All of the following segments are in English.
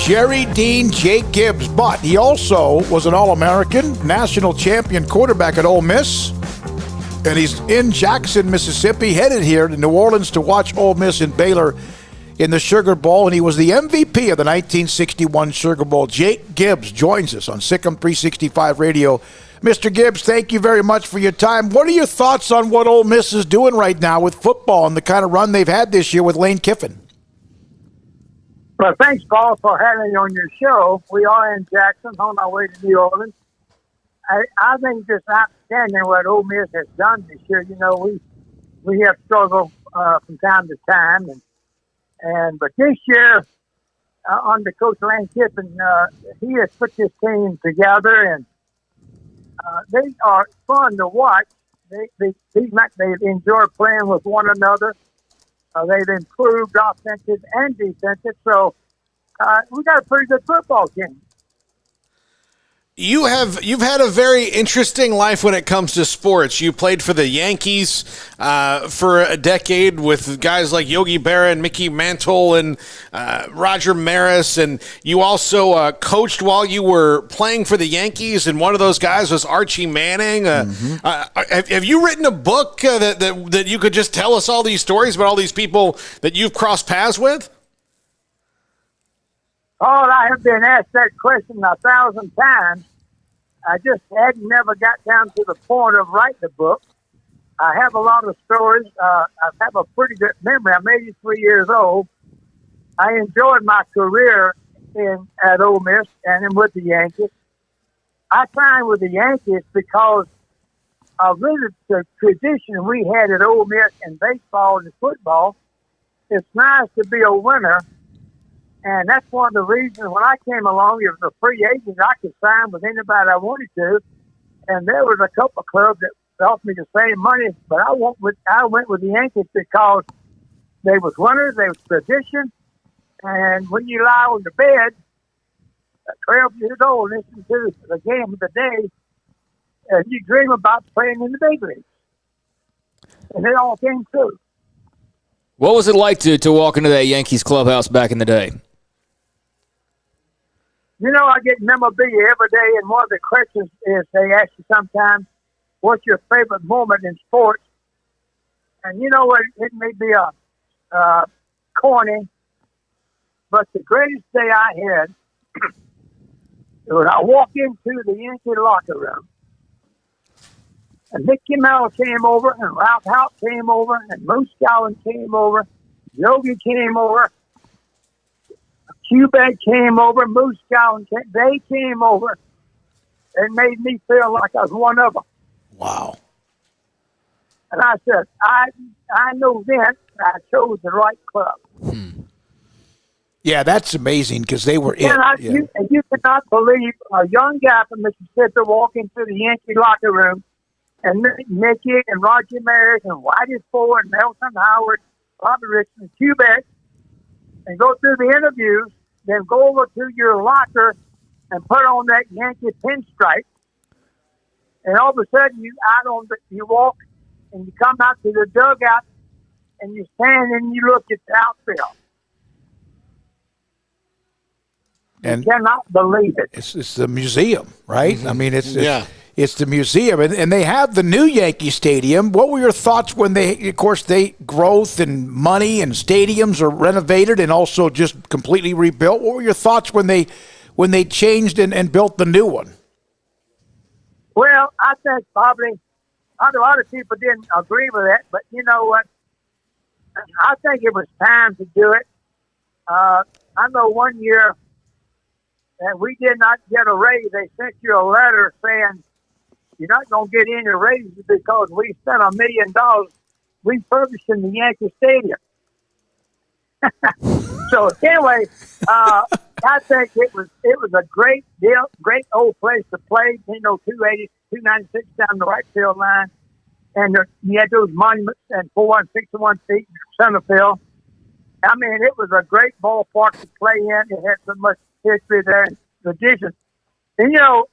Jerry Dean Jake Gibbs, but he also was an All-American, national champion quarterback at Ole Miss. And he's in Jackson, Mississippi, headed here to New Orleans to watch Ole Miss and Baylor in the Sugar Bowl. And he was the MVP of the 1961 Sugar Bowl. Jake Gibbs joins us on Sikkim 365 Radio. Mr. Gibbs, thank you very much for your time. What are your thoughts on what Ole Miss is doing right now with football and the kind of run they've had this year with Lane Kiffin? Well, thanks, Paul, for having me on your show. We are in Jackson on our way to New Orleans. I think it's outstanding what Ole Miss has done this year. You know, we have struggled from time to time, but this year under Coach Lane Kiffin, he has put this team together, and they are fun to watch. They enjoy playing with one another. They've improved offensive and defensive, so we got a pretty good football team. You've had a very interesting life when it comes to sports. You played for the Yankees for a decade with guys like Yogi Berra and Mickey Mantle and Roger Maris, and you also coached while you were playing for the Yankees, and one of those guys was Archie Manning. Have you written a book that you could just tell us all these stories about all these people that you've crossed paths with? Oh, I have been asked that question 1,000 times. I just never got down to the point of writing a book. I have a lot of stories. I have a pretty good memory. I'm 83 years old. I enjoyed my career at Ole Miss and with the Yankees. I signed with the Yankees because of really the tradition we had at Ole Miss in baseball and football. It's nice to be a winner. And that's one of the reasons when I came along, it was a free agent. I could sign with anybody I wanted to. And there was a couple of clubs that offered me the same money, but I went with the Yankees because they was winners, they was tradition. And when you lie on the bed, at 12 years old, listening to the game of the day, you dream about playing in the big leagues. And it all came true. What was it like to walk into that Yankees clubhouse back in the day? You know, I get memorabilia every day, and one of the questions is they ask you sometimes, what's your favorite moment in sports? And you know what, it may be corny, but the greatest day I had was I walked into the Yankee locker room, and Mickey Mantle came over, and Ralph Hout came over, and Moose Gowan came over, Yogi came over, Quebec came over, Moose Gowan they came over and made me feel like I was one of them. Wow. And I said, I know then I chose the right club. Yeah, that's amazing because they were You cannot believe a young guy from Mississippi walking through the Yankee locker room and Mickey and Roger Maris and Whitey Ford and Nelson Howard, Bobby Richardson, Quebec, and go through the interviews, then go over to your locker and put on that Yankee pinstripe. And all of a sudden, you walk and you come out to the dugout and you stand and you look at the outfield. And you cannot believe it. It's the museum, right? Mm-hmm. I mean, it's the museum, and they have the new Yankee Stadium. What were your thoughts when growth and money and stadiums are renovated and also just completely rebuilt? What were your thoughts when they changed and built the new one? Well, I think probably a lot of people didn't agree with that, but you know what? I think it was time to do it. I know one year that we did not get a raise. They sent you a letter saying, you're not going to get any raises because we spent $1 million refurbishing the Yankee Stadium. So anyway, I think it was a great deal, great old place to play. You know, 296 down the right field line, and you had those monuments and 461 feet center field. I mean, it was a great ballpark to play in. It had so much history there and tradition. And you know,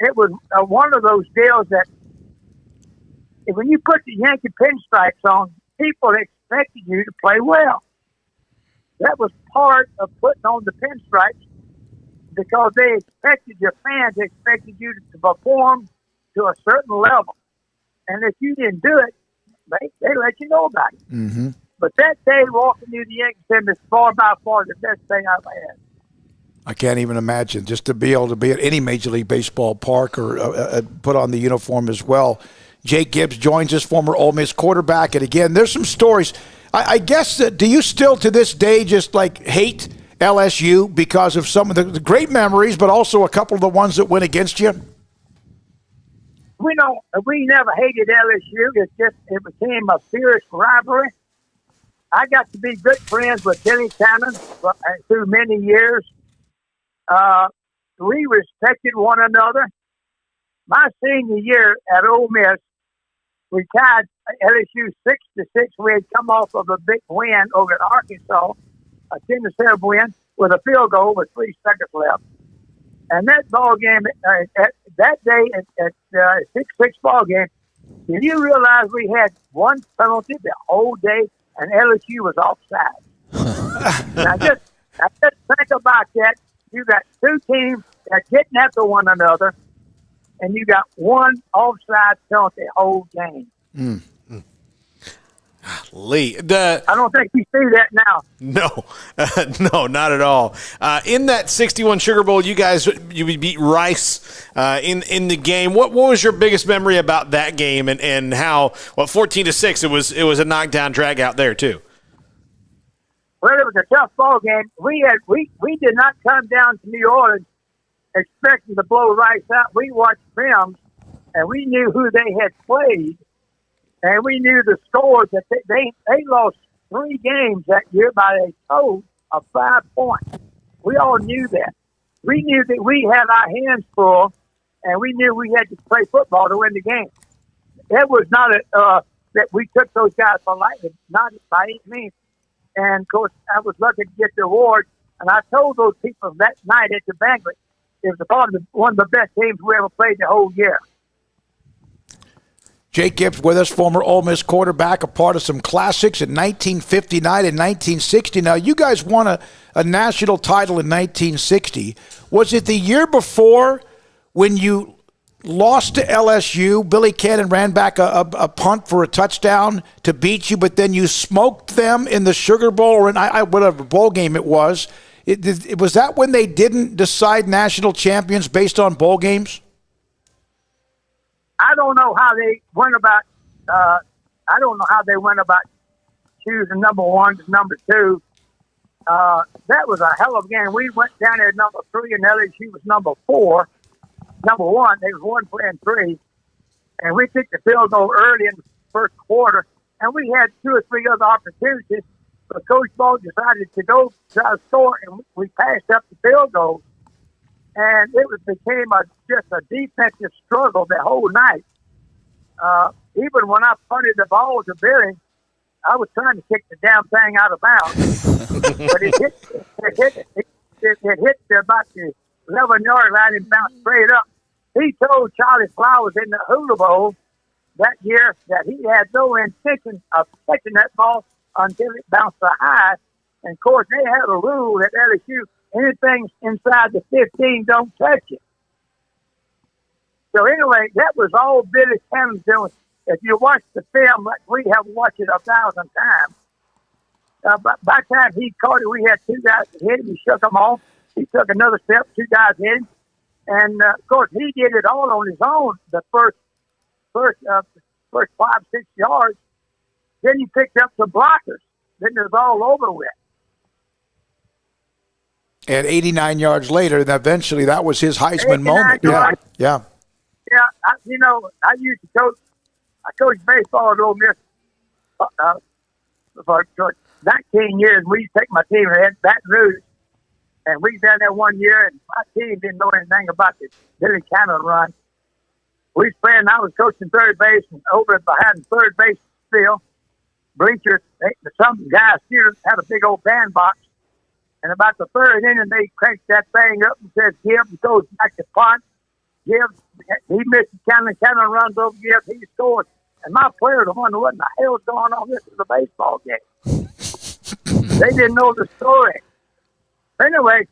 it was one of those deals that when you put the Yankee pinstripes on, people expected you to play well. That was part of putting on the pinstripes because they expected your fans expected you to perform to a certain level. And if you didn't do it, they let you know about it. Mm-hmm. But that day walking through the Yankee Stadium is far by far the best thing I've had. I can't even imagine just to be able to be at any Major League Baseball park or put on the uniform as well. Jake Gibbs joins us, former Ole Miss quarterback. And again, there's some stories. I guess, do you still to this day just like hate LSU because of some of the great memories, but also a couple of the ones that went against you? We never hated LSU. It's just it became a fierce rivalry. I got to be good friends with Billy Cannon through many years. We respected one another. My senior year at Ole Miss, we tied LSU 6-6. We had come off of a big win over at Arkansas, a 10-7 win with a field goal with 3 seconds left. And that ball game, that day at 6-6 ball game, did you realize we had one penalty the whole day and LSU was offside? Now just think about that. You got two teams that getting after one another, and you got one offside penalty the whole game. Mm. Lee, I don't think you see that now. No, no, not at all. In that 61 Sugar Bowl, you beat Rice in the game. What was your biggest memory about that game and how 14-6 it was a knockdown drag out there too? Well, it was a tough ball game. We did not come down to New Orleans expecting to blow Rice out. We watched films and we knew who they had played. And we knew the scores that they lost 3 games that year by a total of 5 points. We all knew that. We knew that we had our hands full, and we knew we had to play football to win the game. It was not that we took those guys for lightly, not by any means. And, of course, I was lucky to get the award. And I told those people that night at the banquet, it was probably one of the best games we ever played the whole year. Jake Gibbs with us, former Ole Miss quarterback, a part of some classics in 1959 and 1960. Now, you guys won a national title in 1960. Was it the year before when you lost to LSU? Billy Cannon ran back a punt for a touchdown to beat you, but then you smoked them in the Sugar Bowl or in whatever bowl game it was. Was that when they didn't decide national champions based on bowl games? I don't know how they went about. I don't know how they went about choosing number 1 to number 2. That was a hell of a game. We went down there at number 3, and LSU was number 4. Number 1, they was 1 playing 3, and we kicked the field goal early in the first quarter, and we had 2 or 3 other opportunities. But Coach Ball decided to go try to score, and we passed up the field goal. And it became just a defensive struggle the whole night. Even when I punted the ball to Billy, I was trying to kick the damn thing out of bounds. But it hit about the 11-yard line and bounced straight up. He told Charlie Flowers in the Hula Bowl that year that he had no intention of catching that ball until it bounced so high. And, of course, they had a rule at LSU, anything inside the 15, don't touch it. So anyway, that was all Billy Cannon doing. If you watch the film, like we have watched it 1,000 times, but by the time he caught it, we had 2 guys that hit him. He shook them off. He took another step, 2 guys hit him. And, of course, he did it all on his own the first 5-6 yards. Then he picked up some blockers. Then it was all over with. And 89 yards later, and eventually that was his Heisman moment. Yards. Yeah. Yeah, I used to coach. I coached baseball at Ole Miss for 19 years. We used to take my team at Baton Rouge, and we done there one year, and my team didn't know anything about the Billy Cannon run. We was playing. I was coaching third base, and over behind third base field, bleachers. Some guys here had a big old bandbox. And about the 3rd inning, they cranked that thing up and said, Gibbs goes back to punt. Gibbs, he misses Cannon. Cannon runs over Gibbs. He scores. And my players wonder what in the hell's going on. This is a baseball game. They didn't know the story. Anyway,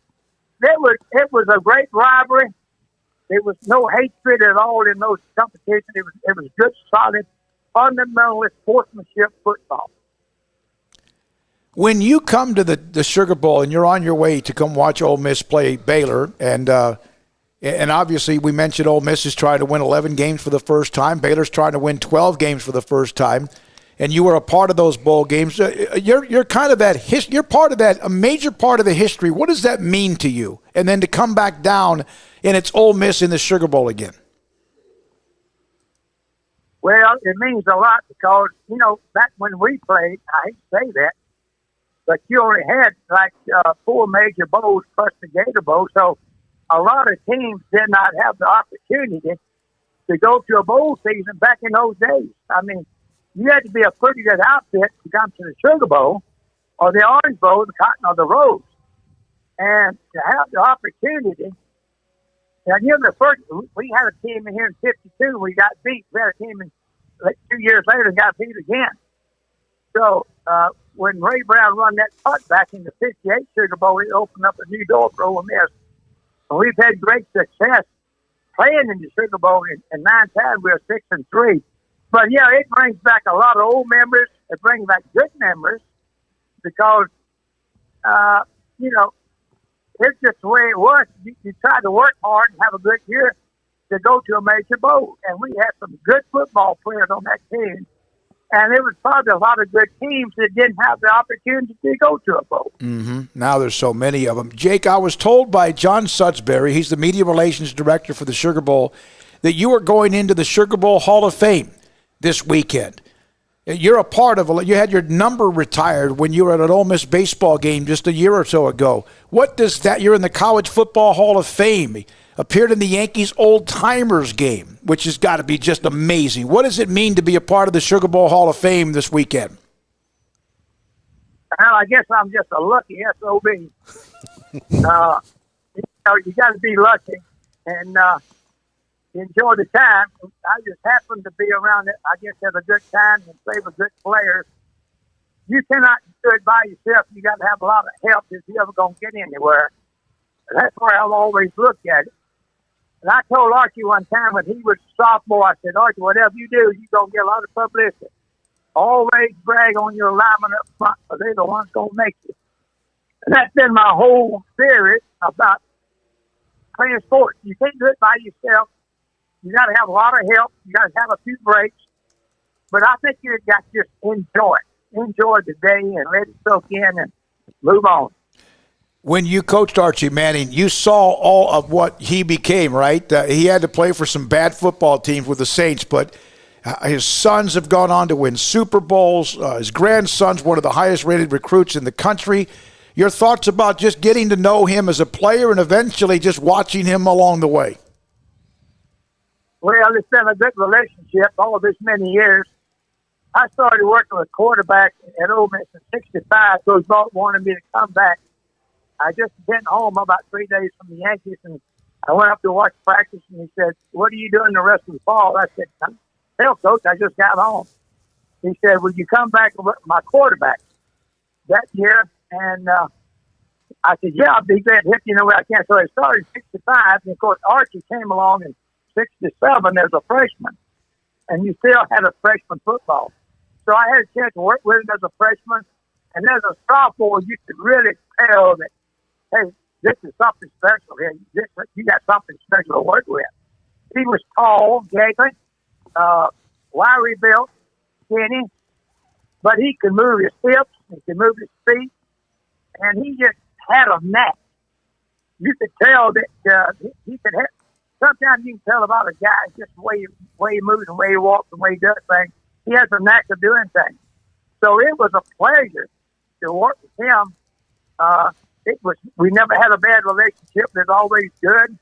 it was a great rivalry. There was no hatred at all in those competitions. It was good, solid, fundamentalist sportsmanship football. When you come to the Sugar Bowl and you're on your way to come watch Ole Miss play Baylor, and obviously we mentioned Ole Miss is trying to win 11 games for the first time. Baylor's trying to win 12 games for the first time, and you were a part of those bowl games. You're kind of that. You're part of that. A major part of the history. What does that mean to you? And then to come back down and it's Ole Miss in the Sugar Bowl again. Well, it means a lot because back when we played, I hate to say that, but you only had like 4 major bowls plus the Gator Bowl. So a lot of teams did not have the opportunity to go to a bowl season back in those days. I mean, you had to be a pretty good outfit to come to the Sugar Bowl or the Orange Bowl, the Cotton or the Rose. And to have the opportunity, and the first, we had a team in here in 52, we got beat. We had a team in 2 years later and got beat again. So, when Ray Brown run that putt back in the 58 Sugar Bowl, it opened up a new door for Ole Miss. And we've had great success playing in the Sugar Bowl. In 9 times, we were 6-3. But, yeah, it brings back a lot of old memories. It brings back good memories because, it's just the way it was. You try to work hard and have a good year to go to a major bowl. And we had some good football players on that team. And there was probably a lot of good teams that didn't have the opportunity to go to a bowl. Mm-hmm. Now there's so many of them. Jake, I was told by John Sudsbury, he's the media relations director for the Sugar Bowl, that you are going into the Sugar Bowl Hall of Fame this weekend. You're a part of it. You had your number retired when you were at an Ole Miss baseball game just a year or so ago. What does that? You're in the College Football Hall of Fame. Appeared in the Yankees Old Timers game, which has got to be just amazing. What does it mean to be a part of the Sugar Bowl Hall of Fame this weekend? Well, I guess I'm just a lucky SOB. You got to be lucky and enjoy the time. I just happened to be around it, I guess, at a good time and play with good players. You cannot do it by yourself. You got to have a lot of help if you're ever going to get anywhere. That's where I've always looked at it. And I told Archie one time when he was a sophomore, I said, Archie, whatever you do, you're going to get a lot of publicity. Always brag on your linemen up front, because they're the ones going to make it. And that's been my whole theory about playing sports. You can't do it by yourself. You got to have a lot of help. You got to have a few breaks. But I think you got to just enjoy it. Enjoy the day and let it soak in and move on. When you coached Archie Manning, you saw all of what he became, right? He had to play for some bad football teams with the Saints, but his sons have gone on to win Super Bowls. His grandson's one of the highest-rated recruits in the country. Your thoughts about just getting to know him as a player and eventually just watching him along the way? Well, it's been a good relationship all of this many years. I started working with quarterbacks at Ole Miss in 65, so his boss wanted me to come back. I just been home about 3 days from the Yankees, and I went up to watch practice, and he said, what are you doing the rest of the fall? I said, hell, Coach, I just got home. He said, would you come back with my quarterback that year? And I said, yeah, I'll be glad to hit you in the way I can. So I started in 65, and, of course, Archie came along in 67 as a freshman, and you still had a freshman football. So I had a chance to work with him as a freshman, and as a sophomore, you could really tell that, hey, this is something special here. You got something special to work with. He was tall, gaping, wiry built, skinny, but he could move his hips, he could move his feet, and he just had a knack. You could tell that he could have. Sometimes you can tell about a guy just the way he moves, the way he walks, the way he does things. He has a knack of doing things. So it was a pleasure to work with him. We never had a bad relationship. It was always good.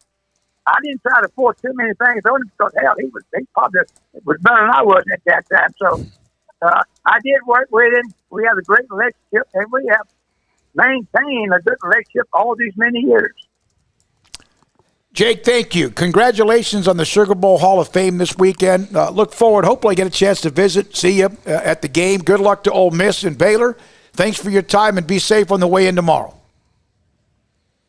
I didn't try to force too many things on him because, hell, he probably was better than I was at that time. So I did work with him. We had a great relationship, and we have maintained a good relationship all these many years. Jake, thank you. Congratulations on the Sugar Bowl Hall of Fame this weekend. Look forward. Hopefully get a chance to visit, see you at the game. Good luck to Ole Miss and Baylor. Thanks for your time, and be safe on the way in tomorrow.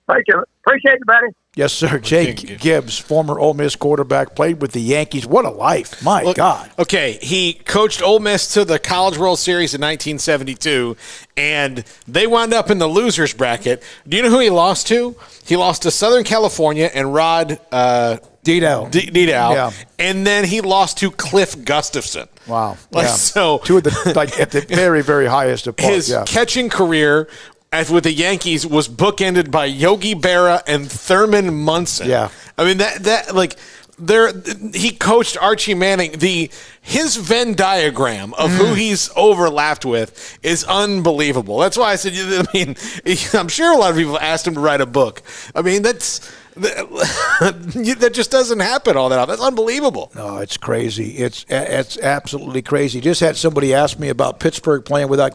Thank you. Appreciate it, buddy. Yes, sir. Thank Jake you. Gibbs, former Ole Miss quarterback, played with the Yankees. What a life. My God. Okay, he coached Ole Miss to the College World Series in 1972, and they wound up in the losers bracket. Do you know who he lost to? He lost to Southern California and Rod Didow. Didow, and then he lost to Cliff Gustafson. Wow. Like, Yeah. so two of the at the very, very highest of parts. his catching career with the Yankees was bookended by Yogi Berra and Thurman Munson. Yeah. I mean he coached Archie Manning. His Venn diagram of who he's overlapped with is unbelievable. That's why I said, I mean, I'm sure a lot of people asked him to write a book. I mean, that just doesn't happen all that often. That's unbelievable. No, it's crazy. It's absolutely crazy. Just had somebody ask me about Pittsburgh playing without